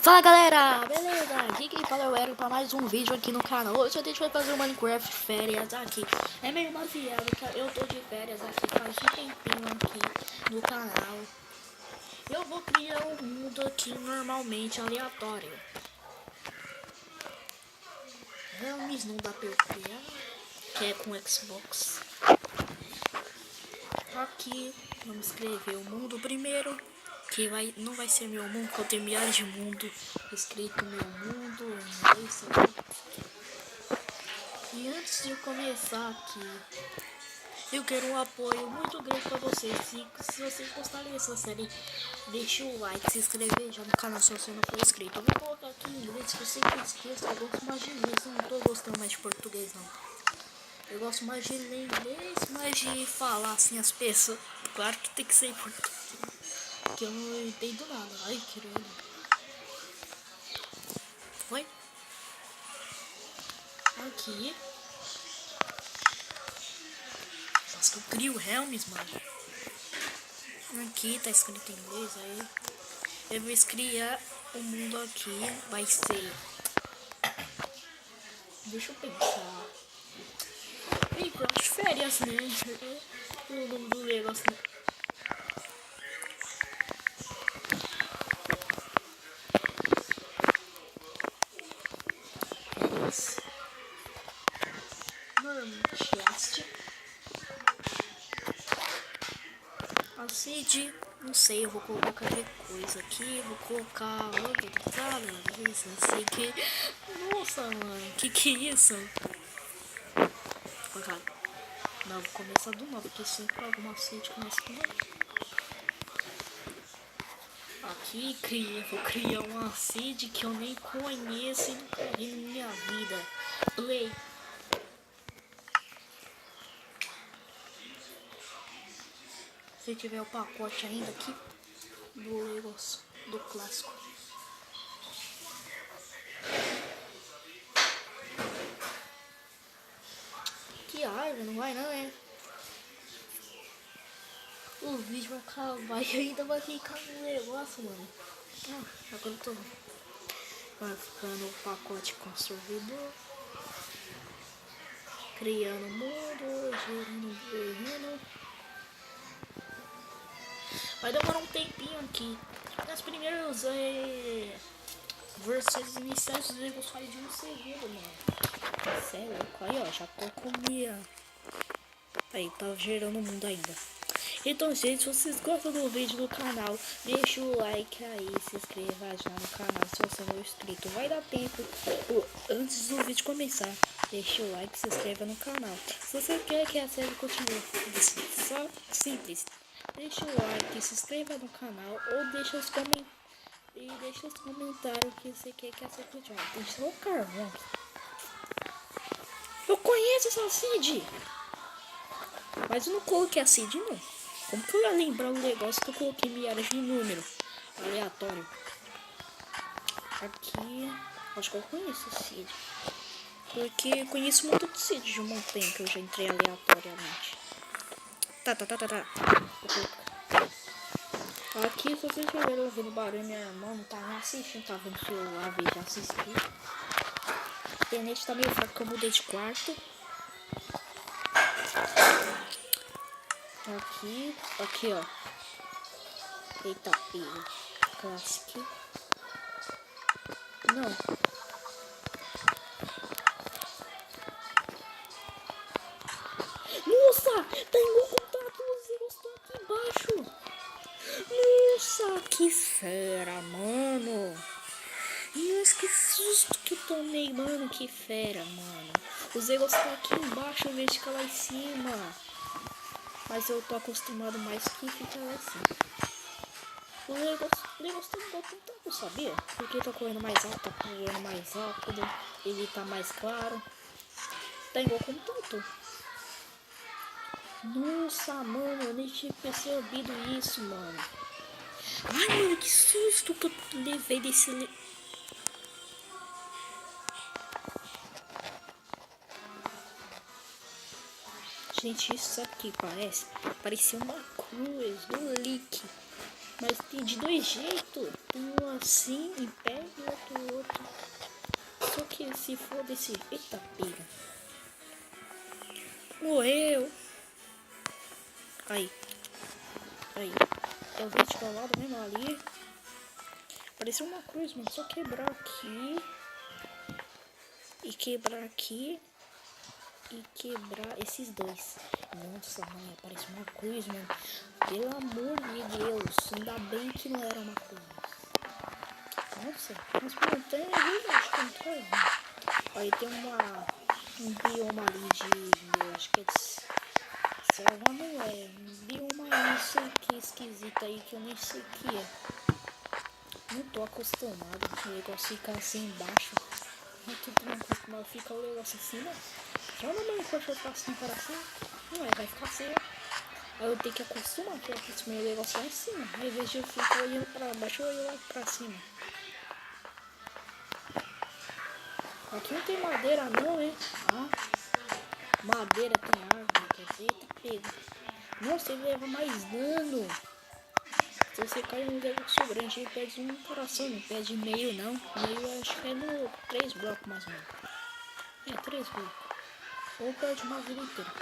Fala galera, beleza? Aqui quem fala é o Ero para mais um vídeo aqui no canal. Hoje a gente vai fazer o Minecraft férias aqui. É meio baseado que eu tô de férias aqui faz um tempinho aqui no canal. Eu vou criar um mundo aqui normalmente aleatório. Realmente não dá pra eu criar, que é com Xbox. Aqui, vamos escrever o mundo primeiro. Que não vai ser meu mundo, que eu tenho milhares de mundo escrito meu mundo, isso aqui. E antes de começar aqui, eu quero um apoio muito grande para vocês. Se vocês gostarem dessa série, deixa o like, se inscrever já no canal se você não for inscrito. Eu vou colocar aqui em inglês, se você não esqueça, eu gosto mais de inglês, eu não tô gostando mais de português não. Eu gosto mais de ler inglês, mais de falar assim as pessoas. Claro que tem que ser em português, que eu não entendo nada. Ai, querido. Foi? Aqui. Nossa, que eu crio Helms, mano. Aqui tá escrito em inglês, aí eu vou criar o mundo aqui. Vai ser... Deixa eu pensar. Minecraft férias, né? O nome do negócio, né? Chest. A seed, não sei, eu vou colocar qualquer coisa aqui, vou colocar isso, não sei que. Nossa, mano, que é isso? Vou colocar. Não, vou começar do novo, porque sempre alguma seed começa com novo. Aqui vou criar uma seed que eu nem conheço e nunca vi na minha vida. Play. Se tiver o pacote ainda aqui do negócio do clássico. Que árvore, não vai não, é? O vídeo vai acabar e ainda vai ficar no negócio, mano. Agora eu tô. Vai ficando o pacote com servidor. Criando mundo, gerando. Vai demorar um tempinho aqui. Nas primeiras versões iniciais eu gostaria de um segundo, mano. Cê é louco, aí ó, já tô comendo. Aí, tá gerando o mundo ainda. Então, gente, se vocês gostam do vídeo do canal, deixa o like aí, se inscreva já no canal se você não é inscrito. Vai dar tempo antes do vídeo começar. Deixa o like, se inscreva no canal. Se você quer que a série continue, só simples. Deixa o like, se inscreva no canal ou deixa os comentários. E deixa os comentários que você quer que a série continue. Deixa o carvão. Eu conheço essa seed, mas eu não coloquei a seed não. Como que eu ia lembrar um negócio que eu coloquei milhares de número aleatório? Aqui, acho que eu conheço o seed. Porque eu conheço muito de seed de um montanha que eu já entrei aleatoriamente. Tá. Aqui, se vocês estiverem ouvindo barulho, minha irmã não tá nem assistindo, tá vendo o celular, veio já assistir. A internet tá meio fraca, que eu mudei de quarto. Aqui ó. Eita, pega. Classic. Não. Nossa, tem um contato, você gostou aqui embaixo. Nossa, que fera, mano. Nossa, que susto que tomei, mano. Que fera, mano. O Zé gostou aqui embaixo, eu vejo que lá em cima. Mas eu tô acostumado mais que fica lá assim. O negócio tá contato, sabia? Porque tá correndo mais alto, tá correndo mais rápido. Ele tá mais claro. Tá igual contato. Nossa, mano, eu nem tinha percebido isso, mano. Ai, mano, que susto que eu levei desse... Gente, isso aqui parecia uma cruz do Lick. Mas tem de dois jeitos. Tem um assim, em pé, outro. Só que se for desse... Eita, pega. Morreu. Aí. É o vídeo calado mesmo ali. Pareceu uma cruz, mano. Só quebrar aqui. E quebrar aqui. E quebrar esses dois. Nossa, mãe, parece uma cruz, mano. Pelo amor de Deus. Ainda bem que não era uma cruz. Nossa, as montanhas aí, acho que não tô vendo. Aí tem um bioma ali de... Eu acho que é de... Selva não é. Um bioma aí, não sei que esquisito aí, que eu nem sei o que é. Não tô acostumado. O negócio fica assim embaixo. Não tô tão acostumado. Fica o negócio assim, né? Já não me encosta pra cima para cima. Não é, vai ficar assim. Aí eu tenho que acostumar, que eu acostumei o negócio lá em cima. Aí, ao invés de eu ficar olhando pra baixo, eu olho lá pra cima. Aqui não tem madeira não, hein? Ah, madeira tem árvore, quer dizer, tá pego. Nossa, ele leva mais dano. Se você cai em um negócio grande, ele pede um coração, não pede meio não. Meio acho que é no 3 blocos mais ou menos. É, 3 blocos. Ou perde uma vida inteira.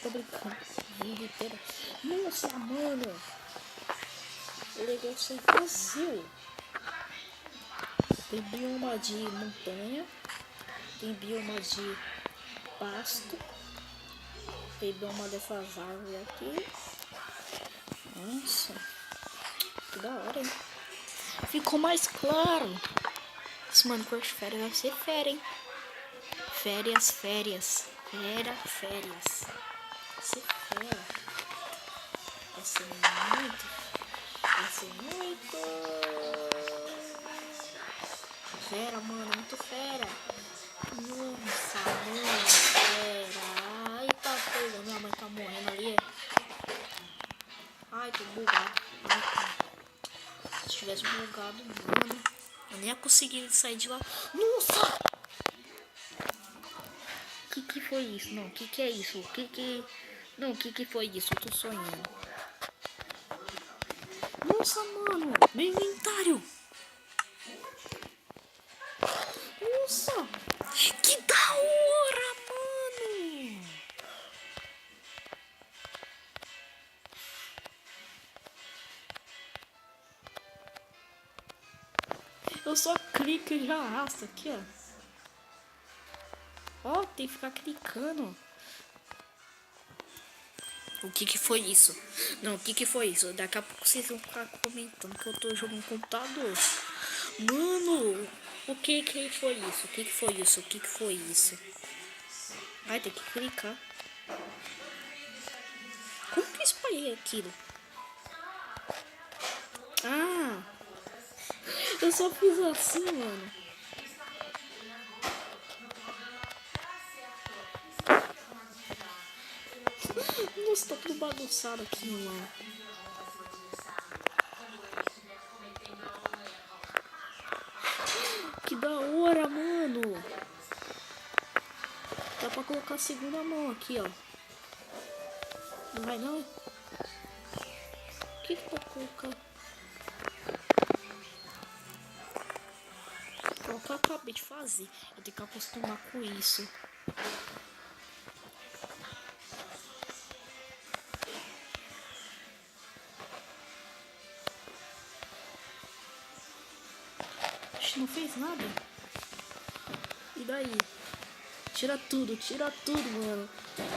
Tô brincando. Vida inteira. Nossa, mano. O negócio é vazio. Tem bioma de montanha. Tem bioma de pasto. Tem bioma dessas árvores aqui. Nossa. Que da hora, hein? Ficou mais claro. Esse mano, curso de férias vai ser férias, hein? Férias. Férias. Vai ser férias. Vai ser muito. Fera, mano, muito fera. Nossa, mano, fera. Ai, tá pegando. Minha mãe tá morrendo ali. Ai, tô bugado. Se tivesse bugado, mano, eu nem ia conseguir sair de lá. Nossa! Que foi isso? Não, que é isso? Não, que foi isso? Eu tô sonhando. Nossa, mano, meu inventário. Nossa, que da hora, mano. Eu só clico e já arrasto aqui, ó. Ó, tem que ficar clicando. O que foi isso? Não, o que foi isso? Daqui a pouco vocês vão ficar comentando que eu tô jogando no computador. Mano, o que foi isso? O que foi isso? O que foi isso? Ai, tem que clicar. Como que eu espalhei aquilo? Ah, eu só fiz assim, mano. Nossa, tá tudo bagunçado aqui, mano. Que da hora, mano. Dá pra colocar a segunda mão aqui, ó. Não vai não? O que dá pra colocar? É o que eu acabei de fazer. Eu tenho que acostumar com isso. Não fez nada. E daí? Tira tudo, mano.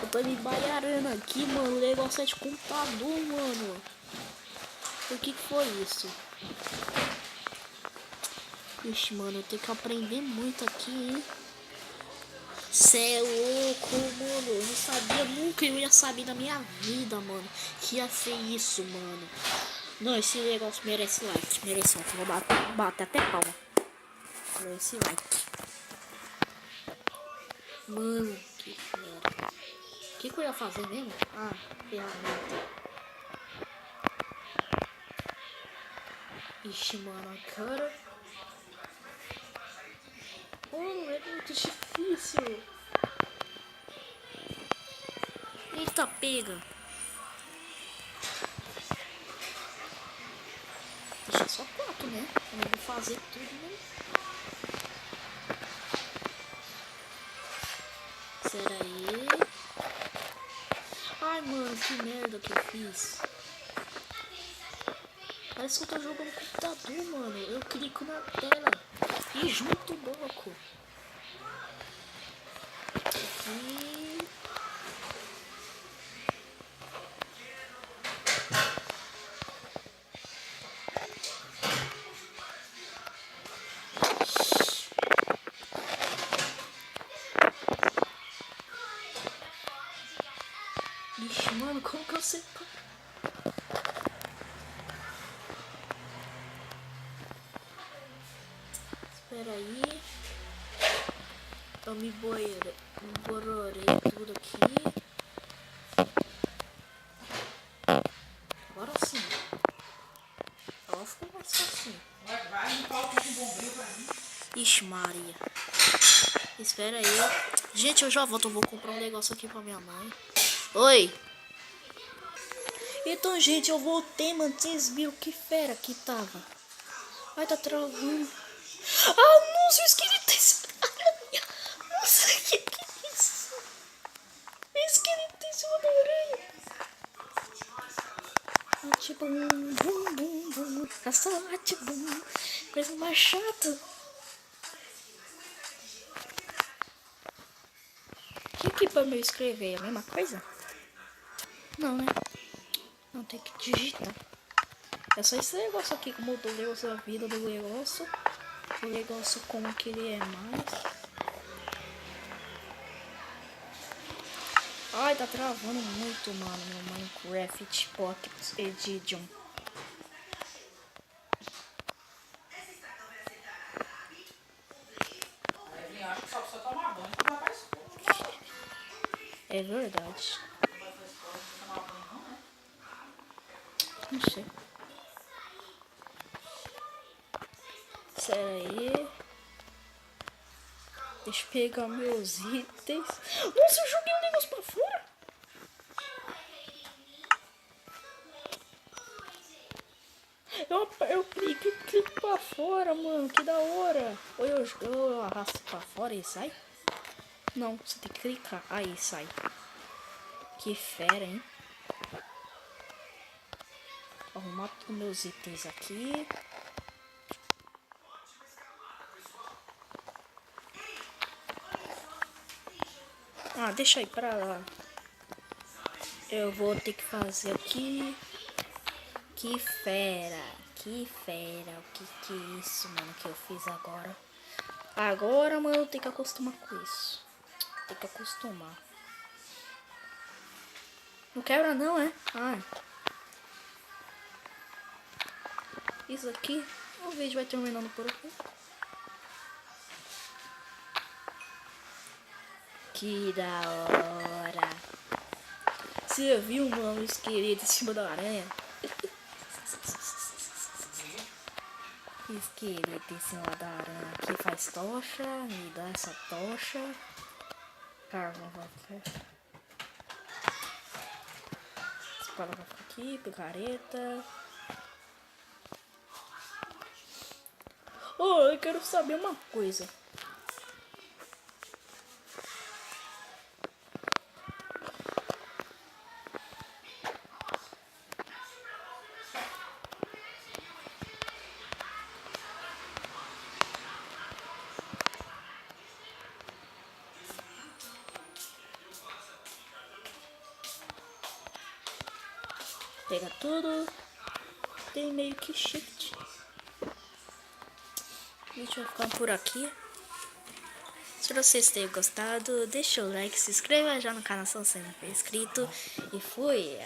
Eu tô me baiarando aqui, mano. O negócio é de computador, mano. O que foi isso? Ixi, mano, eu tenho que aprender muito aqui, hein? Cê é louco, mano. Eu não sabia nunca, eu ia saber na minha vida, mano, que ia ser isso, mano. Não, esse negócio merece like. Merece like. Vou bater até palma. Merece like. Mano, que merda. O que eu ia fazer mesmo? Ah, ferramenta. Ixi, mano, a cara. Oh, é muito difícil. Eita, pega. Deixa só 4, né? Eu não vou fazer tudo, né? Ai, mano, que merda que eu fiz. Parece que eu tô jogando computador, mano. Eu clico na tela e junto o bloco. Aqui. Ixi, mano, como que eu separo? Espera aí. Eu me bororei tudo aqui. Agora sim. Agora ficou mais fácil. Vai limpar o piso bombril pra mim. Ixi, Maria. Espera aí. Gente, eu já volto. Eu vou comprar um negócio aqui pra minha mãe. Oi. Então, gente, eu voltei, mano. Vocês viram que fera que tava. Ai, tá travando. Ah, nossa, o esqueleto aranha. Nossa, que é isso? O esqueleto em cima da aranha. Atibum, bum, bum, bum. Caça atibum. Coisa mais chata. Que pra eu escrever? É a mesma coisa? Não, né? Não, tem que digitar. É só esse negócio aqui que mudou a vida do negócio. O negócio como que ele é mais. Ai, tá travando muito, mano, no Minecraft Pocket Edition. A Evelyn acha que só precisa tomar banho e vai pra escola. É verdade. Não vai pra escola, não precisa tomar banho não, né? Não sei. Sério aí. Deixa eu pegar meus itens. Nossa, eu joguei um negócio pra fora. Eu clico pra fora, mano. Que da hora. Ou eu arrasto pra fora e sai? Não, você tem que clicar. Aí sai. Que fera, hein? Arrumar todos meus itens aqui. Ah, deixa aí pra lá. Eu vou ter que fazer aqui. Que fera. Que fera. O que é isso, mano, que eu fiz agora? Agora, mano, eu tenho que acostumar com isso. Tem que acostumar. Não quebra não, é? Ai. Isso aqui. O vídeo vai terminando por aqui. Que da hora. Você viu, mano, o esqueleto em cima da aranha? Esqueleto em cima da aranha. Aqui faz tocha. Me dá essa tocha. Carvão vai ficar. Espada vai ficar aqui. Picareta. Oh, eu quero saber uma coisa. Pega tudo. Tem meio que shift. Deixa eu ficar por aqui. Se vocês tenham gostado, deixa o like, se inscreva já no canal se você não for inscrito. E fui!